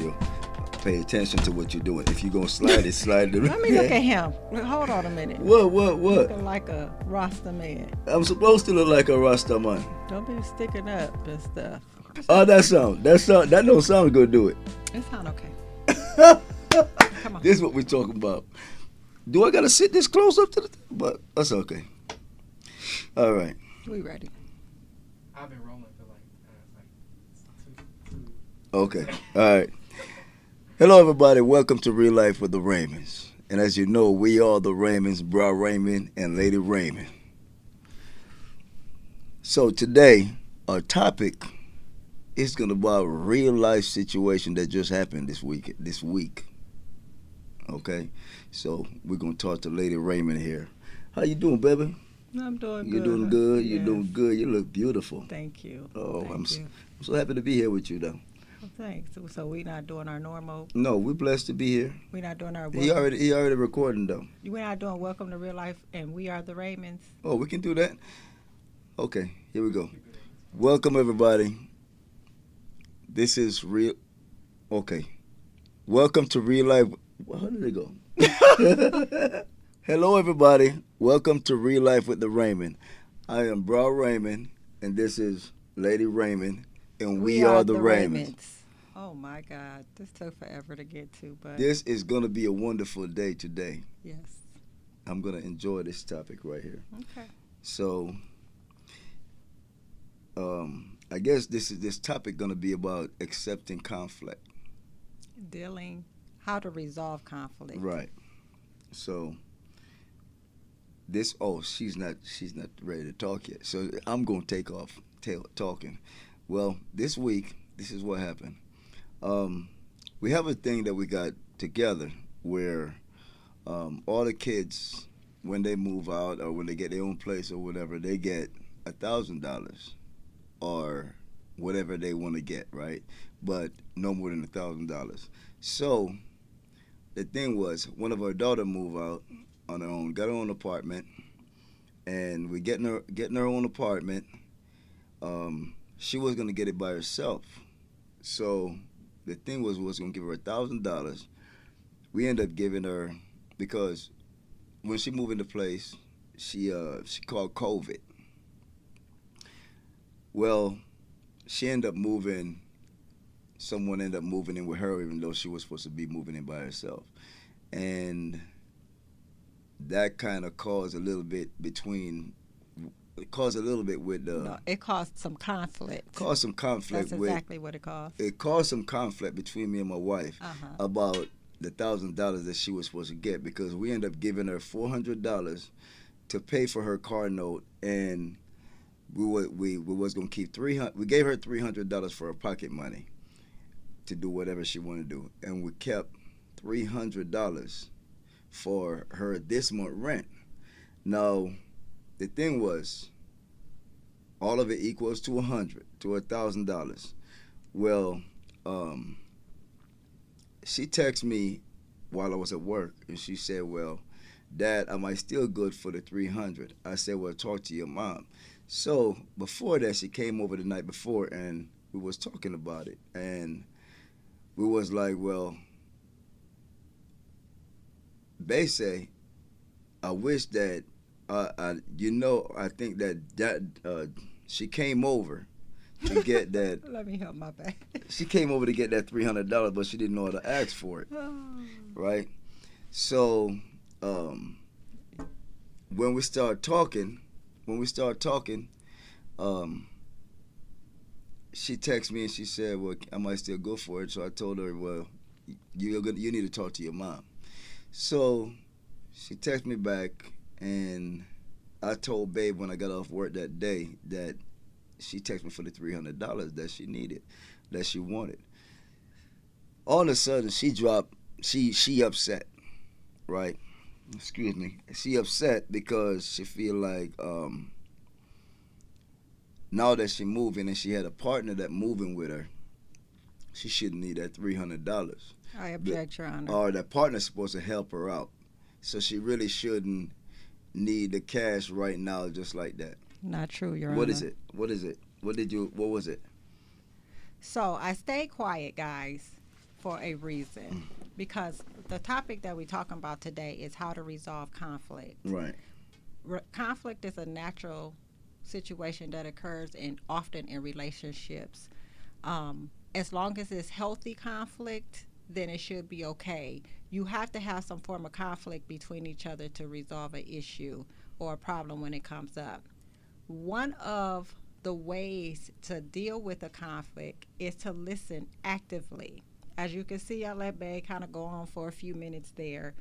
you'll pay attention to what you're doing. If you're going to slide it, slide it. Let me look at him. Hold on a minute. What? Looking like a Rasta man. I'm supposed to look like a Rasta man. Don't be sticking up and stuff. Oh, that don't sound good, do it? It sound okay. Come on. This is what we're talking about. Do I got to sit this close up to the thing? But that's okay. All right. We ready. I've been rolling for like two. Okay. All right. Hello, everybody. Welcome to Real Life with the Raymonds. And as you know, we are the Raymonds, Bro Raymond and Lady Raymond. So today, our topic is going to be about a real life situation that just happened this week. Okay? So we're going to talk to Lady Raymond here. How you doing, baby? I'm doing good. You're doing good? Yes. You're doing good. You look beautiful. Thank you. Oh, Thank I'm you. so happy to be here with you, though. Well, thanks. So we not doing our normal. No, we're blessed to be here. We're not doing our. He already recording, though. We're not doing Welcome to Real Life, and we are the Raymonds. Oh, we can do that? Okay, here we go. Welcome, everybody. This is real. Okay. Welcome to Real Life. How did it go? Hello, everybody. Welcome to Real Life with the Raymond. I am Bro Raymond, and this is Lady Raymond, and we are the Raymonds. Oh, my God. This took forever to get to, but... This is going to be a wonderful day today. Yes. I'm going to enjoy this topic right here. Okay. So, I guess this topic going to be about accepting conflict. How to resolve conflict. Right. So, she's not ready to talk yet. So I'm going to take off talking. Well, this week, this is what happened. We have a thing that we got together where all the kids, when they move out or when they get their own place or whatever, they get $1,000 or whatever they want to get, right? But no more than $1,000. So the thing was, one of our daughter moved out on her own, got her own apartment, and we getting her own apartment. She was gonna get it by herself. So the thing was gonna give her $1,000. We ended up giving her, because when she moved into place, she caught COVID. Well, someone ended up moving in with her, even though she was supposed to be moving in by herself. And that kind of caused a little bit with the... No, it caused some conflict. Caused some conflict. That's exactly what it caused. It caused some conflict between me and my wife about the $1,000 that she was supposed to get, because we ended up giving her $400 to pay for her car note, and we was gonna keep $300. We gave her $300 for her pocket money to do whatever she wanted to do, and we kept $300 for her this month rent. Now, the thing was, all of it equals to $1,000. Well, she texted me while I was at work, and she said, "Well, Dad, am I still good for the $300?" I said, "Well, talk to your mom." So before that, she came over the night before, and we was talking about it, and we was like, well, they say, I wish that, I think that she came over to get that. Let me help my back. She came over to get that $300, but she didn't know how to ask for it, right? So when we started talking, she texted me and she said, "Well, I might still go for it." So I told her, "Well, you need to talk to your mom." So she texted me back, and I told Babe when I got off work that day that she texted me for the $300 that she needed, that she wanted. All of a sudden, she upset, right? Excuse me. She upset because she feel like now that she moving and she had a partner that moving with her, she shouldn't need that $300. I object, Your Honor. Or that partner's supposed to help her out. So she really shouldn't need the cash right now just like that. Not true, Your Honor. What is it? What was it? So I stayed quiet, guys, for a reason. Because the topic that we're talking about today is how to resolve conflict. Right. Conflict is a natural situation that occurs often in relationships. As long as it's healthy conflict, then it should be okay. You have to have some form of conflict between each other to resolve an issue or a problem when it comes up. One of the ways to deal with a conflict is to listen actively. As you can see, I let Bay kind of go on for a few minutes there,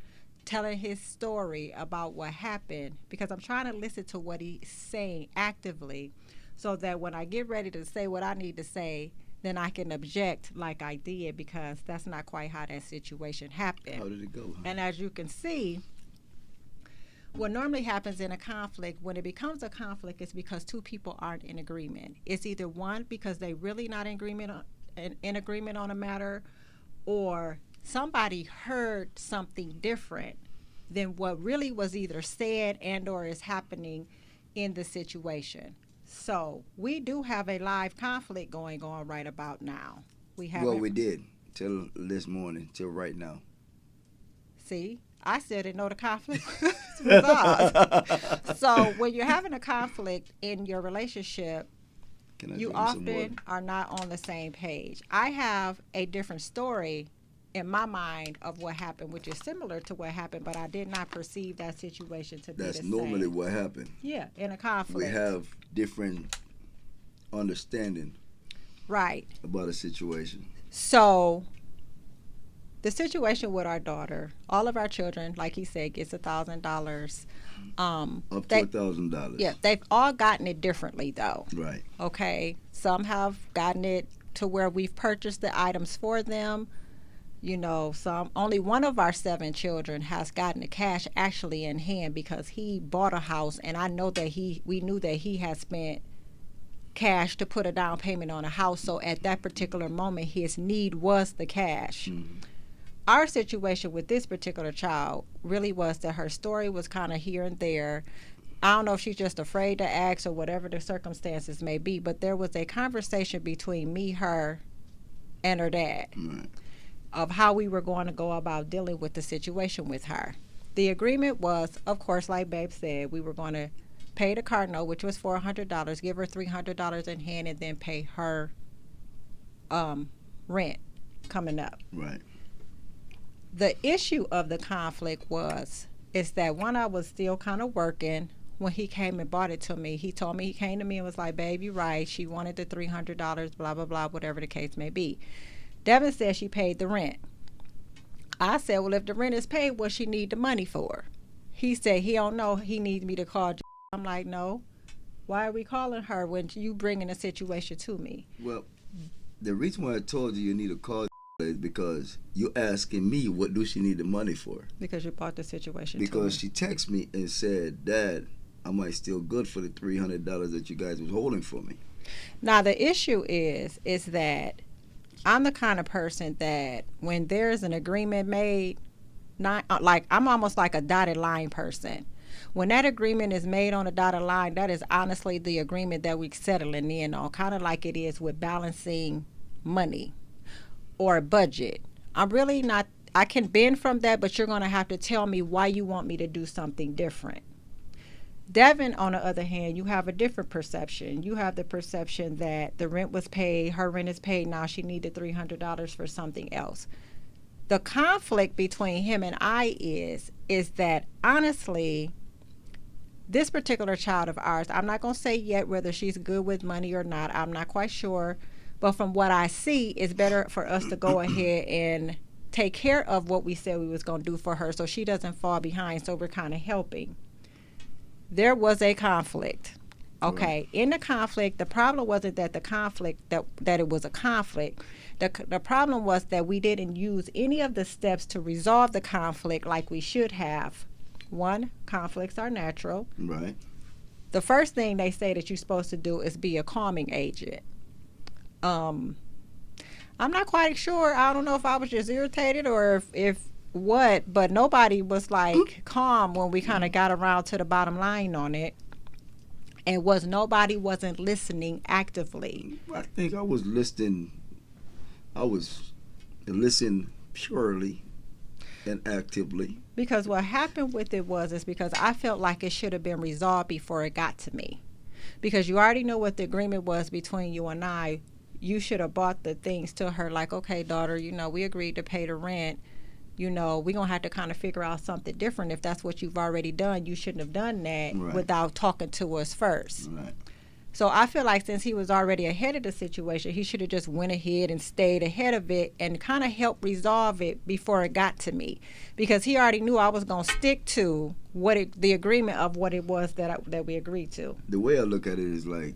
telling his story about what happened, because I'm trying to listen to what he's saying actively so that when I get ready to say what I need to say, then I can object like I did, because that's not quite how that situation happened. How did it go? And as you can see, what normally happens in a conflict, when it becomes a conflict, is because two people aren't in agreement. It's either one, because they really not in agreement on a matter, or somebody heard something different than what really was either said and or is happening in the situation. So we do have a live conflict going on right about now. We did till this morning, till right now. See, I still didn't know the conflict was resolved. So when you're having a conflict in your relationship, you often are not on the same page. I have a different story in my mind of what happened, which is similar to what happened, but I did not perceive that situation to be the same. That's normally what happened. Yeah, in a conflict. We have different understanding, right, about a situation. So the situation with our daughter, all of our children, like he said, gets $1,000. Up to $1,000. Yeah, they've all gotten it differently, though. Right. Okay, some have gotten it to where we've purchased the items for them. You know, only one of our 7 children has gotten the cash actually in hand, because he bought a house, and I know that we knew that he had spent cash to put a down payment on a house. So at that particular moment, his need was the cash. Mm-hmm. Our situation with this particular child really was that her story was kind of here and there. I don't know if she's just afraid to ask or whatever the circumstances may be, but there was a conversation between me, her, and her dad. Right. Of how we were going to go about dealing with the situation with her. The agreement was, of course, like Babe said, we were going to pay the car note, which was $400, give her $300 in hand, and then pay her rent coming up. Right. The issue of the conflict is that when I was still kind of working, when he came and bought it to me, he told me, he came to me and was like, "Babe, you're right. She wanted the $300, blah, blah, blah, whatever the case may be." Devin said she paid the rent. I said, well, if the rent is paid, what she need the money for? He said he don't know. He needs me to call. I'm like, no. Why are we calling her when you bringing a situation to me? Well, the reason why I told you need to call is because you asking me what do she need the money for. Because you brought the situation because to me. Because she texted me and said, "Dad, am I still good for the $300 that you guys was holding for me?" Now, the issue is that I'm the kind of person that when there's an agreement made, I'm almost like a dotted line person. When that agreement is made on a dotted line, that is honestly the agreement that we're settling in on, kind of like it is with balancing money or a budget. I'm really not, I can bend from that, but you're going to have to tell me why you want me to do something different. Devin, on the other hand, you have a different perception. You have the perception that the rent was paid, her rent is paid now, she needed $300 for something else. The conflict between him and I is that, honestly, this particular child of ours, I'm not going to say yet whether she's good with money or not. I'm not quite sure. But from what I see, it's better for us to go ahead and take care of what we said we was going to do for her so she doesn't fall behind, so we're kind of helping. There was a conflict. Okay, in the conflict, the problem wasn't that that it was a conflict. The problem was that we didn't use any of the steps to resolve the conflict like we should have. One, conflicts are natural. Right. The first thing they say that you're supposed to do is be a calming agent. I'm not quite sure. I don't know if I was just irritated or if what, but nobody was like calm when we kind of got around to the bottom line on it. And nobody wasn't listening actively. I think I was listening. I was listen purely and actively. Because what happened with it is because I felt like it should have been resolved before it got to me. Because you already know what the agreement was between you and I. You should have bought the things to her like, okay, daughter, we agreed to pay the rent. We're going to have to kind of figure out something different. If that's what you've already done, you shouldn't have done that Right. without talking to us first. Right. So I feel like since he was already ahead of the situation, he should have just went ahead and stayed ahead of it and kind of helped resolve it before it got to me, because he already knew I was going to stick to the agreement of what it was that we agreed to. The way I look at it is like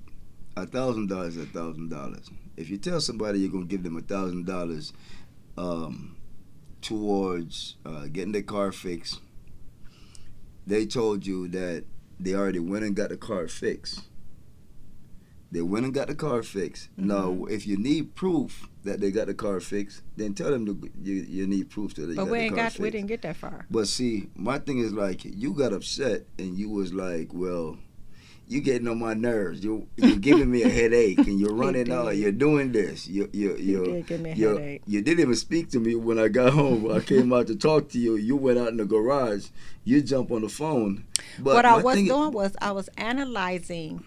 $1,000 is $1,000. If you tell somebody you're going to give them $1,000 towards getting their car fixed, they told you that they already went and got the car fixed. They went and got the car fixed. Mm-hmm. Now, if you need proof that they got the car fixed, then tell them you need proof that they got the car fixed. We didn't get that far. But see, my thing is like, you got upset and you was like, well, you getting on my nerves. You're giving me a headache, and you're running out. You're doing this. You did give me a headache. You didn't even speak to me when I got home. I came out to talk to you. You went out in the garage. You jump on the phone. But what I was doing was I was analyzing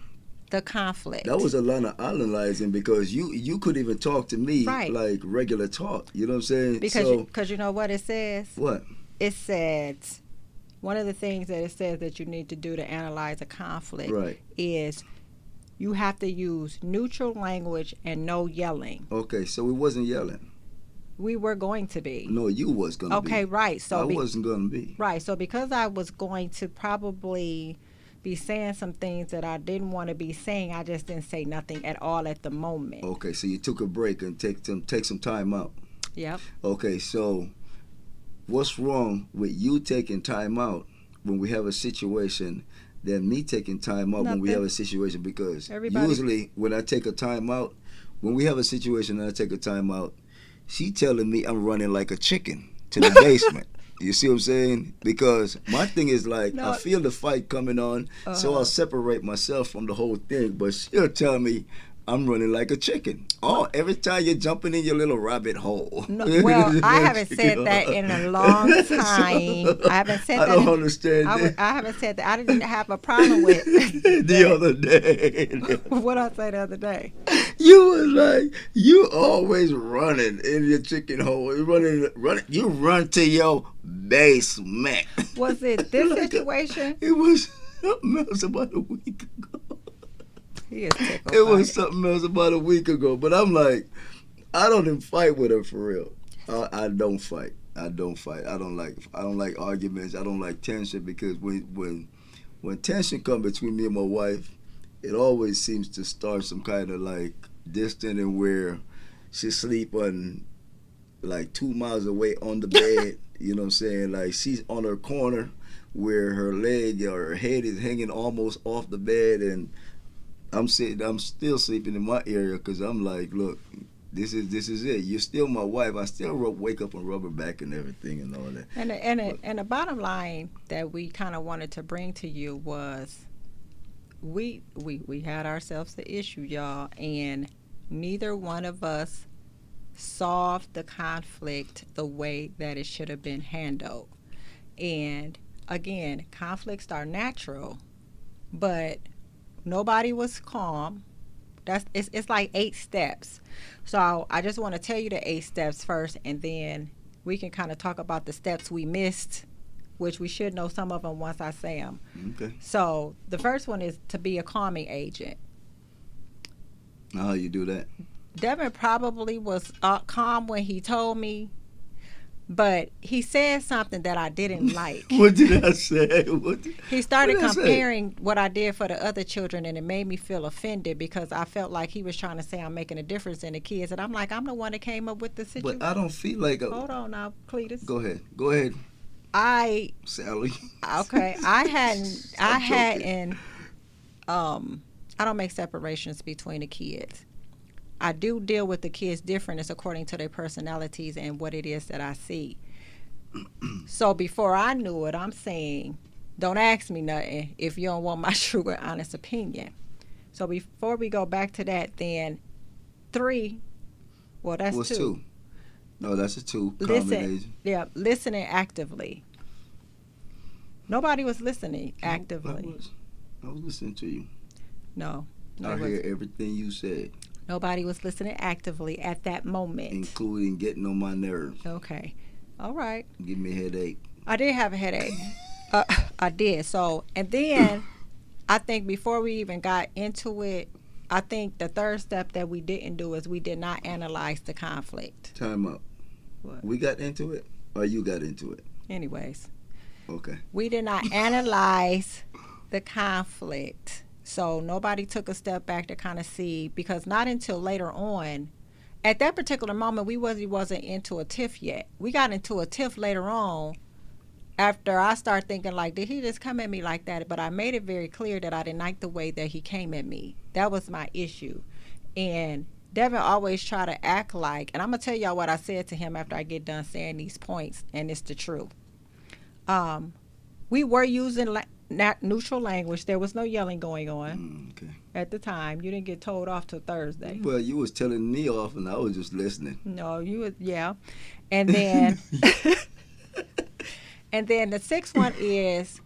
the conflict. That was a lot of analyzing, because you could even talk to me right. like regular talk. You know what I'm saying? Because you know what it says? What? It says, one of the things that it says that you need to do to analyze a conflict right. is you have to use neutral language and no yelling. Okay, so we wasn't yelling. We were going to be. No, you was going to be. Okay, right. So I wasn't going to be. Right. So because I was going to probably be saying some things that I didn't want to be saying, I just didn't say nothing at all at the moment. Okay, so you took a break and take some time out. Yep. Okay, so what's wrong with you taking time out when we have a situation than me taking time out when we have a situation? Because usually when I take a time out, when we have a situation and I take a time out, she telling me I'm running like a chicken to the basement. You see what I'm saying? Because my thing is like, I feel the fight coming on, so I'll separate myself from the whole thing. But she'll tell me I'm running like a chicken. Oh, every time you're jumping in your little rabbit hole. No, well, I haven't said that in a long time. I haven't said that. I don't understand that. I haven't said that. I didn't have a problem with the other day. What I say the other day? You was like, you always running in your chicken hole. You running. You run to your basement. Was it this situation? It was something else about a week ago. It was something else about a week ago. But I'm like, I don't even fight with her for real. I don't fight. I don't like arguments. I don't like tension, because when tension comes between me and my wife, it always seems to start some kind of like distant, and where she sleep on like 2 miles away on the bed. You know what I'm saying? Like, she's on her corner where her leg or her head is hanging almost off the bed, and I'm still sleeping in my area, because I'm like, look, this is it. You're still my wife. I still wake up and rub her back and everything and all that. And the bottom line that we kind of wanted to bring to you was, we had ourselves the issue, y'all, and neither one of us solved the conflict the way that it should have been handled. And again, conflicts are natural, but nobody was calm. It's like 8 steps. So I just want to tell you the 8 steps first, and then we can kind of talk about the steps we missed, which we should know some of them once I say them. Okay. So the first one is to be a calming agent. How you do that? Devin probably was calm when he told me, but he said something that I didn't like. What did I say? He started comparing what I did for the other children, and it made me feel offended, because I felt like he was trying to say I'm making a difference in the kids, and I'm like, I'm the one that came up with the situation. But I don't feel like Hold on now, Cletus. Go ahead. Sally. Okay. I don't make separations between the kids. I do deal with the kids different. It's according to their personalities and what it is that I see. So before I knew it, I'm saying, don't ask me nothing if you don't want my true and honest opinion. So before we go back to that, then 3, well, that's What's 2. No, that's a two Listen, combination. yeah, listening actively. Nobody was listening I actively. was listening to you. No, I it hear was, everything you said, nobody was listening actively at that moment. including getting on my nerves, Okay, all right. give me a headache. I did have a headache. Uh, I did. So, and then I think before we even got into it, I think the third step that we didn't do is we did not analyze the conflict. Time up. What? We got into it, or you got into it? Anyways, Okay. we did not analyze the conflict. So nobody took a step back to kind of see, because not until later on, at that particular moment, we wasn't into a tiff yet. We got into a tiff later on after I started thinking like, did he just come at me like that? But I made it very clear that I didn't like the way that he came at me. That was my issue. And Devin always try to act like, and I'm gonna tell y'all what I said to him after I get done saying these points, and it's the truth. We were using neutral language. There was no yelling going on Okay. at the time. You didn't get told off till Thursday. Well, you was telling me off, and I was just listening. No, you would, yeah. And then, and then the sixth one is,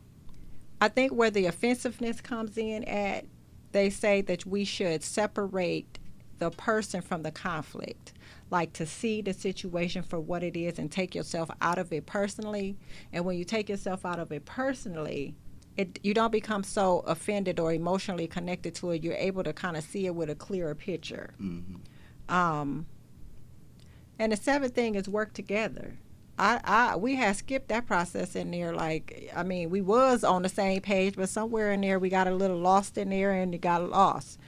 I think where the offensiveness comes in at, they say that we should separate the person from the conflict, like to see the situation for what it is and take yourself out of it personally. And when you take yourself out of it personally, you don't become so offended or emotionally connected to it. You're able to kind of see it with a clearer picture. And the seventh thing is work together. We had skipped that process in there. Like, I mean, we was on the same page, but somewhere in there we got a little lost in there, and it got lost.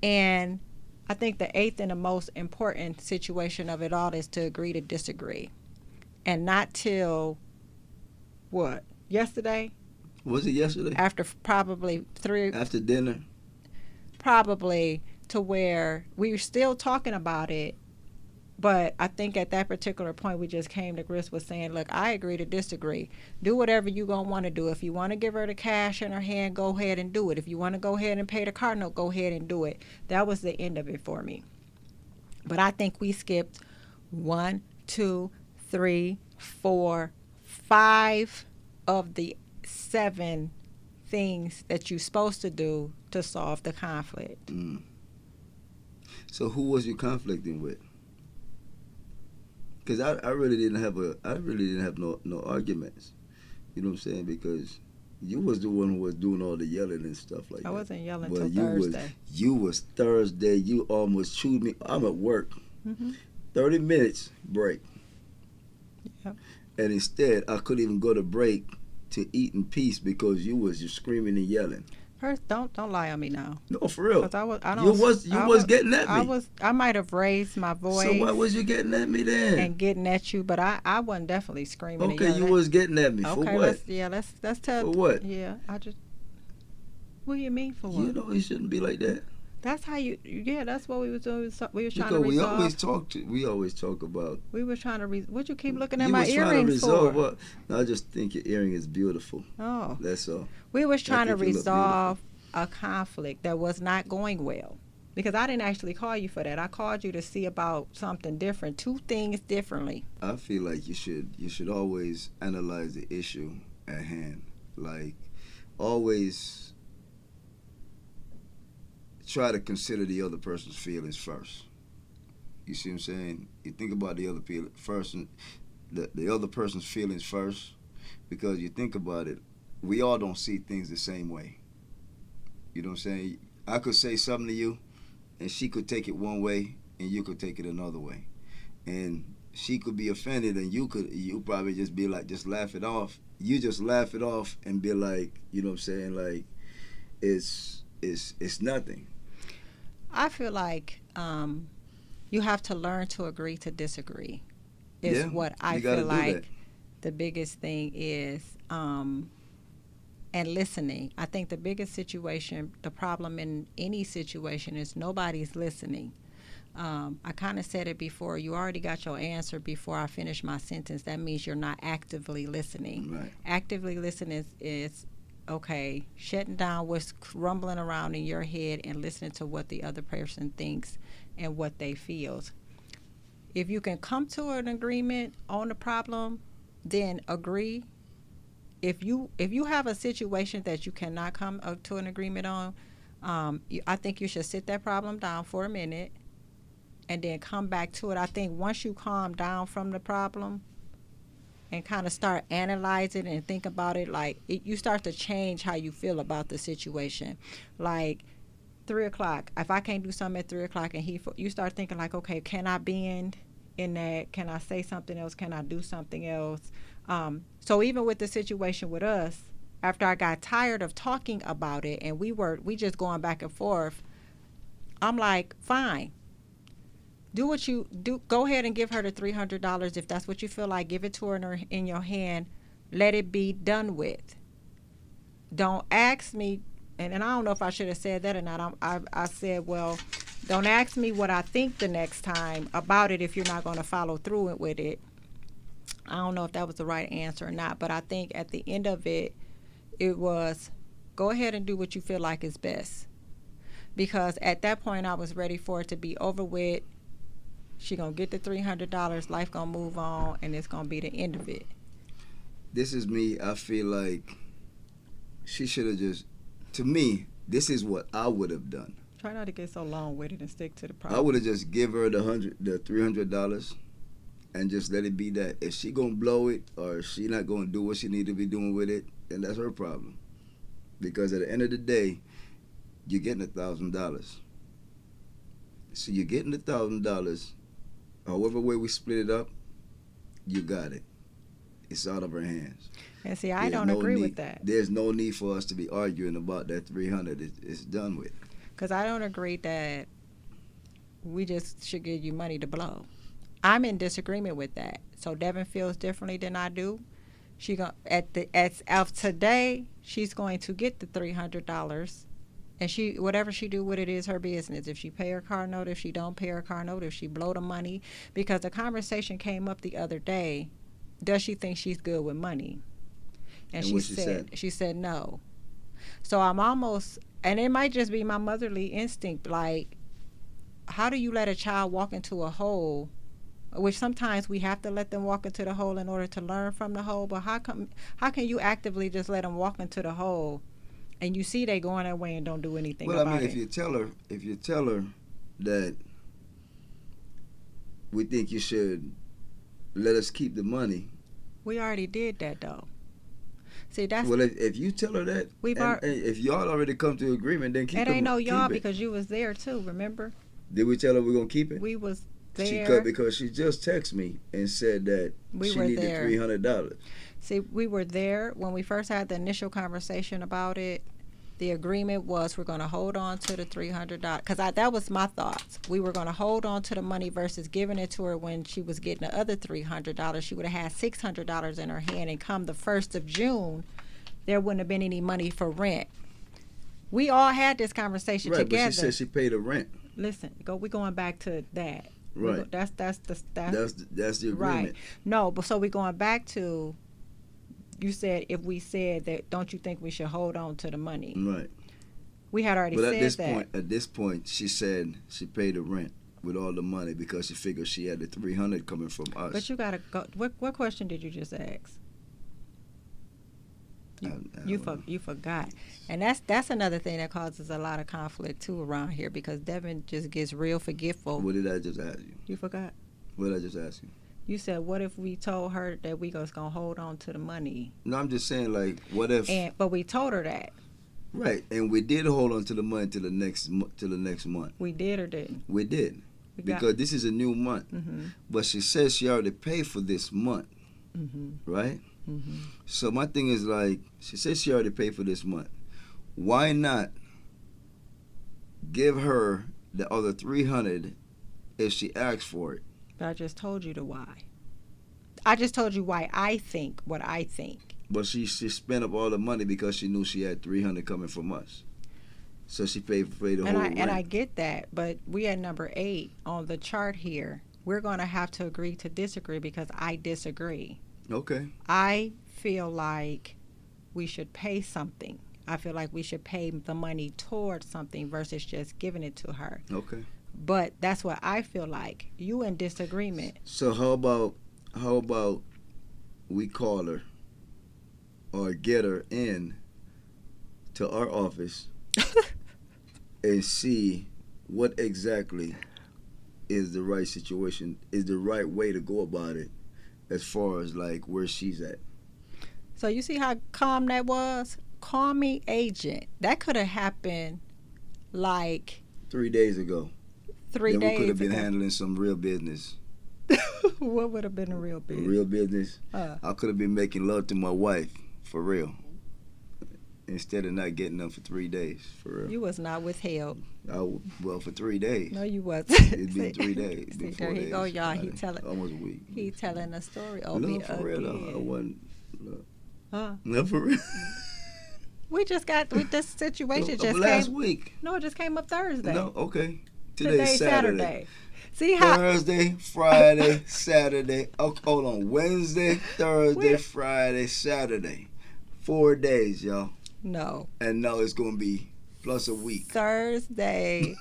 And I think the eighth and the most important situation of it all is to agree to disagree, and not till what, yesterday? Was it yesterday? After probably three. After dinner? Probably, to where we were still talking about it. But I think at that particular point, we just came to grips with saying, look, I agree to disagree. Do whatever you're going to want to do. If you want to give her the cash in her hand, go ahead and do it. If you want to go ahead and pay the car note, go ahead and do it. That was the end of it for me. But I think we skipped 1, 2, 3, 4, 5 of the 7 things that you're supposed to do to solve the conflict. So who was you conflicting with? Because I really didn't have no arguments. You know what I'm saying? Because you was the one who was doing all the yelling and stuff like that. I wasn't yelling But till Thursday. You was Thursday. You almost chewed me. I'm at work. 30 minutes break. Yep. And instead, I couldn't even go to break to eat in peace because you was just screaming and yelling. First, don't lie on me now. No, for real. 'Cause You was getting at me. I might have raised my voice. So why was you getting at me then? And getting at you, but I wasn't definitely screaming. Okay, you was getting at me for what? Let's tell. For what? Yeah, What do you mean for what? You know it shouldn't be like that. That's how you. Yeah, that's what we was doing. We was trying Because to resolve. we always talk about. We were trying to. What you keep looking at You my was trying to earrings resolve for? what? No, I just think your earring is beautiful. Oh, That's all. we was trying to think you look resolve a conflict that was not going well. Because I didn't actually call you for that. I called you to see about something different, 2 things differently. I feel like you should always analyze the issue at hand. Like, always try to consider the other person's feelings first. You see what I'm saying? You think about the other person, the other person's feelings first, because you think about it, we all don't see things the same way. You know what I'm saying? I could say something to you, and she could take it one way, and you could take it another way. And she could be offended, and you probably just be like, just laugh it off. You just laugh it off and be like, you know what I'm saying? Like, it's nothing. I feel like you have to learn to agree to disagree. Is what I feel like the biggest thing is. And listening. I think the biggest situation, the problem in any situation is nobody's listening. I kind of said it before. You already got your answer before I finish my sentence. That means you're not actively listening. Right. Actively listening is okay, shutting down what's rumbling around in your head and listening to what the other person thinks and what they feel. If you can come to an agreement on the problem, then agree. If you have a situation that you cannot come to an agreement on, I think you should sit that problem down for a minute and then come back to it. I think once you calm down from the problem and kind of start analyzing and think about it, like you start to change how you feel about the situation. Like 3 o'clock, if I can't do something at 3 o'clock and you start thinking like, okay, can I bend in that? Can I say something else? Can I do something else? So even with the situation with us, after I got tired of talking about it and we just going back and forth, I'm like, fine. Do what you do. Go ahead and give her the $300 if that's what you feel like. Give it to her in your hand. Let it be done with. Don't ask me, and I don't know if I should have said that or not. I said, well, don't ask me what I think the next time about it if you're not going to follow through with it. I don't know if that was the right answer or not, but I think at the end of it, it was go ahead and do what you feel like is best. Because at that point, I was ready for it to be over with. She gonna get the $300. Life gonna move on, and it's gonna be the end of it. This is me. I feel like she should have just. To me, this is what I would have done. Try not to get so long with it and stick to the problem. I would have just give her the $300, and just let it be that. If she gonna blow it or she not gonna do what she need to be doing with it, then that's her problem. Because at the end of the day, you're getting $1,000. So you're getting $1,000. However way we split it up, you got it. It's out of her hands. And see, I don't agree with that. There's no need for us to be arguing about that $300. It's done with. Because I don't agree that we just should give you money to blow. I'm in disagreement with that. So Devon feels differently than I do. As of today, she's going to get the $300. And whatever she do with it is her business. If she pay her car note, if she don't pay her car note, if she blow the money. Because the conversation came up the other day, does she think she's good with money? And she said no. So I'm almost, and it might just be my motherly instinct, like, how do you let a child walk into a hole, which sometimes we have to let them walk into the hole in order to learn from the hole, but how can you actively just let them walk into the hole and you see they going that way and don't do anything about it? Well, I mean, if you tell her that we think you should let us keep the money. We already did that, though. See, that's... Well, if you tell her that, and if y'all already come to agreement, then keep it. It ain't no y'all because you was there, too, remember? Did we tell her we're going to keep it? We was there. Because she just texted me and said that she needed $300. See, we were there when we first had the initial conversation about it. The agreement was we're going to hold on to the $300 because that was my thoughts. We were going to hold on to the money versus giving it to her when she was getting the other $300. She would have had $600 in her hand, and come the 1st of June, there wouldn't have been any money for rent. We all had this conversation together. Right, but she said she paid the rent. Listen, we're going back to that. Right. That's the agreement. Right. No, but so we're going back to. You said if we said that, don't you think we should hold on to the money? Right. We had already said that. At this point, she said she paid the rent with all the money because she figured she had the $300 coming from us. But you gotta go. What question did you just ask? You forgot, and that's another thing that causes a lot of conflict too around here because Devon just gets real forgetful. What did I just ask you? You forgot. What did I just ask you? You said, what if we told her that we was going to hold on to the money? No, I'm just saying, like, what if... But we told her that. Right, and we did hold on to the money till the next month. We did or didn't? We did. Because this is a new month. Mm-hmm. But she says she already paid for this month. Mm-hmm. Right? Mm-hmm. So my thing is, like, she says she already paid for this month. Why not give her the other $300 if she asks for it? But I just told you the why. I just told you why I think what I think. But she spent up all the money because she knew she had $300 coming from us. So she paid the whole rent. And I get that, but we at number 8 on the chart here. We're going to have to agree to disagree because I disagree. Okay. I feel like we should pay something. I feel like we should pay the money towards something versus just giving it to her. Okay. But that's what I feel like. You in disagreement. So how about we call her or get her in to our office and see what exactly is the right situation, is the right way to go about it as far as like where she's at. So you see how calm that was? Call me agent. That could have happened like 3 days ago. three Then we could days have been ago. handling some real business. What would have been a real big? Real business. Uh, I could have been making love to my wife for real. Instead of not getting them for 3 days, for real. you was not withheld. Well, for 3 days. No, you wasn't. It'd been 3 days. It'd See, been there 4 he days. go, y'all. He Friday. telling. Almost a week. He telling a story on No, me for real though. I again. wasn't. Huh? No, for real. This situation just last came. week. No, it just came up Thursday. No, okay. Today's Saturday. See how? Thursday, Friday, Saturday. Oh, hold on. Wednesday, Thursday, Wait. Friday, Saturday. 4 days, y'all. No. And now it's gonna be plus a week. Thursday,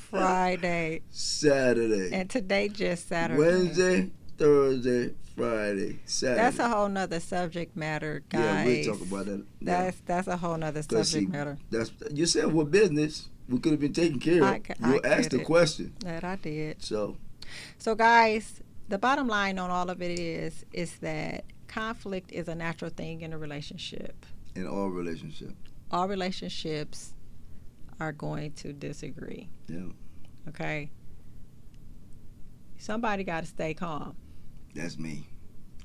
Friday, Saturday. and today just Saturday. Wednesday, Thursday, Friday, Saturday. That's a whole nother subject matter, guys. Yeah, we'll talk about that. Yeah. That's a whole nother 'Cause subject see, matter. That's you said what business we could have been taking care of. You asked the question. That I did. So So, guys, the bottom line on all of it is that conflict is a natural thing in a relationship. in all relationships. All relationships are going to disagree. Yeah. Okay? Somebody got to stay calm. That's me.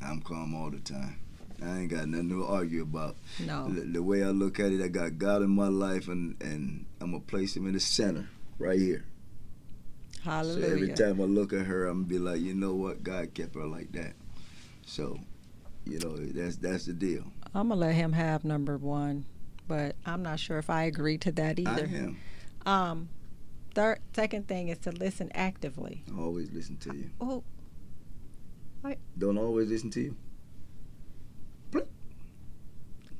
I'm calm all the time. I ain't got nothing to argue about. No. The way I look at it, I got God in my life, and I'm going to place him in the center right here. Hallelujah. So every time I look at her, I'm going to be like, you know what? God kept her like that. So, that's the deal. I'm going to let him have number one, but I'm not sure if I agree to that either. I am. Second thing is to listen actively. I always listen to you. Oh. Don't always listen to you.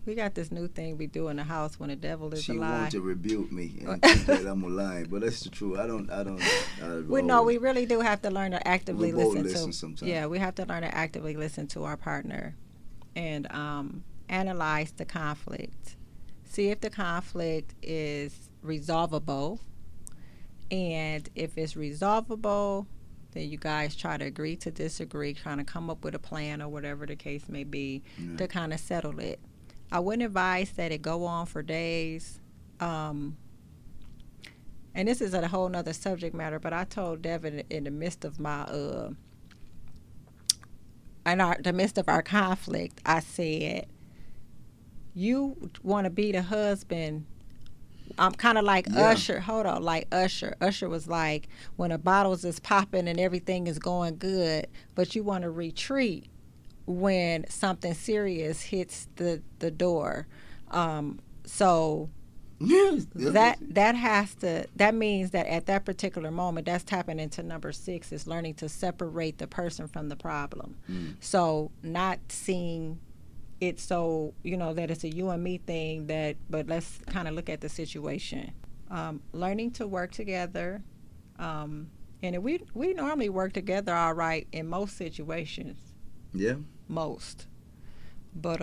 We got this new thing we do in the house when the devil is She a lie. wants to rebuke me and think that I'm lying, but that's the truth. We really do have to learn to actively we both listen to. sometimes. Yeah, we have to learn to actively listen to our partner, and analyze the conflict. See if the conflict is resolvable, and if it's resolvable, then you guys try to agree to disagree, trying to come up with a plan or whatever the case may be to kind of settle it. I wouldn't advise that it go on for days. And this is a whole nother subject matter, but I told Devin in the midst of the midst of our conflict, I said, you want to be the husband. I'm kind of like Usher. Hold on, like Usher. Usher was like, when the bottles is popping and everything is going good, but you want to retreat when something serious hits the door. So that means that at that particular moment, that's tapping into number 6, is learning to separate the person from the problem. So not seeing it so that it's a you and me thing, but let's kind of look at the situation. Learning to work together, and we normally work together all right in most situations. Yeah. Most. But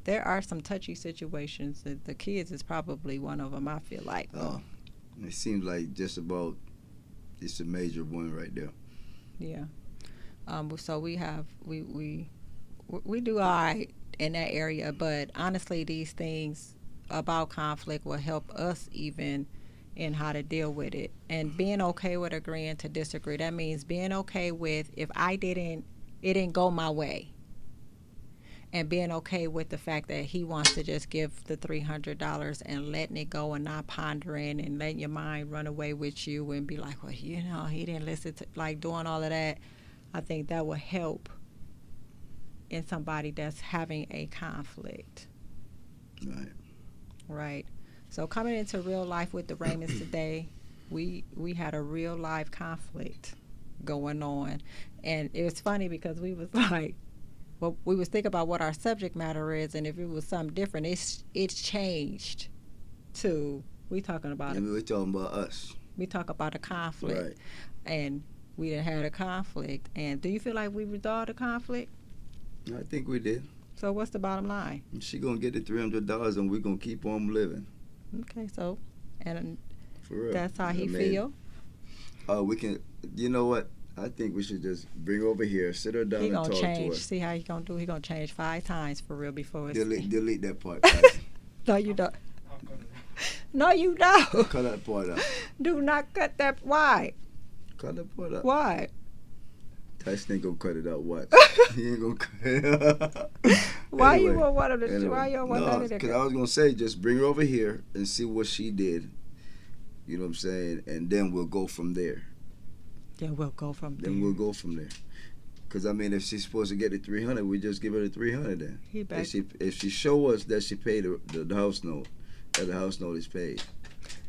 there are some touchy situations that the kids is probably one of them, I feel like. It seems like just about it's a major one right there. Yeah. So we do all right in that area, but honestly, these things about conflict will help us even in how to deal with it, and being okay with agreeing to disagree. That means being okay with if it didn't go my way, and being okay with the fact that he wants to just give the $300 and letting it go and not pondering and letting your mind run away with you and be like, well, he didn't listen to, like, doing all of that. I think that will help in somebody that's having a conflict. Right. So coming into real life with the Raymonds today, we had a real life conflict going on, and it was funny because we was like, well, we was thinking about what our subject matter is, and if it was something different, it's changed to we talking about we're talking about us. We talk about a conflict. Right. And we done had a conflict. And do you feel like we resolved the conflict? I think we did. So what's the bottom line? She gonna get the $300 and we gonna keep on living. Okay, so, and For real. that's how he I mean, feel. We can. You know what? I think we should just bring her over here, sit her down, He and gonna talk to her. change. See how he gonna do? He gonna change 5 times for real before it's. Delete that part. No, you don't. I'll cut it out. No, you don't. Cut that part out. Do not cut that. Why? Cut that part out. Why? Tyson ain't gonna cut it out. What? He ain't gonna cut it out. Why Anyway, you don't want him to? anyway. Why you don't want No, none of because that? I was gonna say, just bring her over here and see what she did. You know what I'm saying? And then we'll go from there. Yeah, we'll go from there. Then we'll go from there. Because, I mean, if she's supposed to get the 300, we just give her the 300 then. He back. If she show us that she paid the house note, that the house note is paid,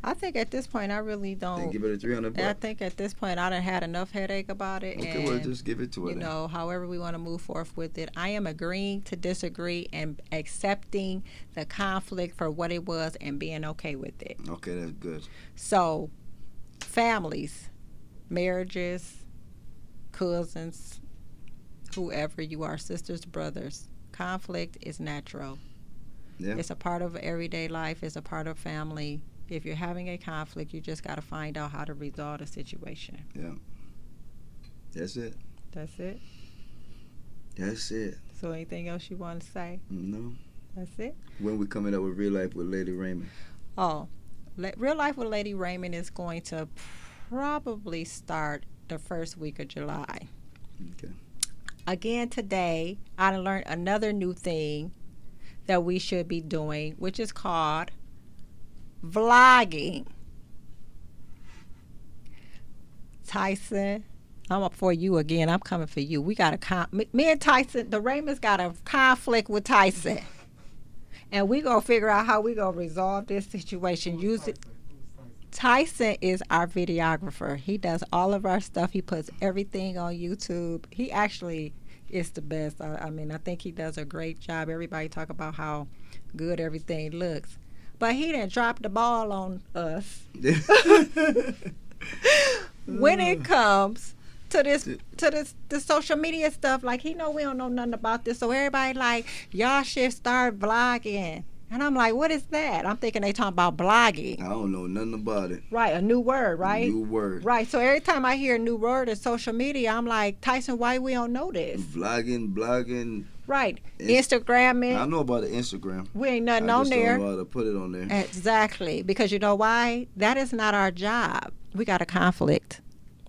I think at this point, I really then don't. give her the 300 I bucks. think at this point, I done had enough headache about it. Okay, and well, just give it to her you then. know, however we want to move forth with it. I am agreeing to disagree and accepting the conflict for what it was and being okay with it. Okay, that's good. So, families, marriages, cousins, whoever you are, sisters, brothers, conflict is natural. Yeah. It's a part of everyday life. It's a part of family. If you're having a conflict, you just got to find out how to resolve the situation. Yeah. That's it. That's it. That's it. So anything else you want to say? No. That's it? When we coming up with Real Life with Lady Raymond? Oh, Real Life with Lady Raymond is going to probably start the first week of July. Okay. Again, today, I learned another new thing that we should be doing, which is called vlogging. Tyson, I'm up for you again. I'm coming for you. We got me and Tyson, the Raymonds got a conflict with Tyson. And we going to figure out how we going to resolve this situation. Who's Use it. Tyson? Tyson is our videographer. He does all of our stuff. He puts everything on YouTube. He actually is the best. I mean, I think he does a great job. Everybody talk about how good everything looks. But he didn't drop the ball on us when it comes to the social media stuff. Like, he know we don't know nothing about this. So everybody like, y'all should start vlogging. And I'm like, what is that? I'm thinking they talking about blogging. I don't know nothing about it. Right, a new word, right? New word. Right, so every time I hear a new word in social media, I'm like, Tyson, why we don't know this? Vlogging, blogging. Right, Inst- Instagramming. I know about the Instagram. We ain't nothing I on just there. don't know how to put it on there. Exactly, because you know why? That is not our job. We got a conflict.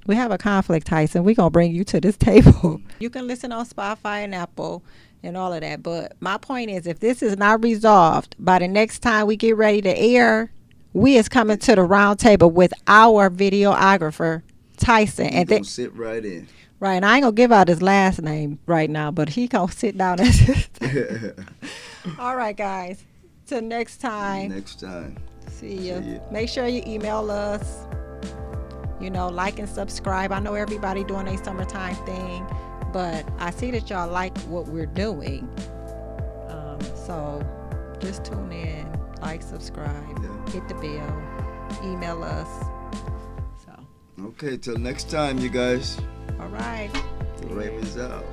We have a conflict, Tyson. We're going to bring you to this table. You can listen on Spotify and Apple and all of that. But my point is, if this is not resolved by the next time we get ready to air, we is coming to the round table with our videographer, Tyson. He And gonna sit right in. right, and I ain't going to give out his last name right now, but he going to sit down and all right, guys. Till next time. Next time. See you. See ya. Make sure you email us. You know, like and subscribe. I know everybody doing a summertime thing, but I see that y'all like what we're doing. So just tune in, like, subscribe, Yeah. hit the bell, email us. So, Okay, till next time, you guys. all right. The Raymonds out.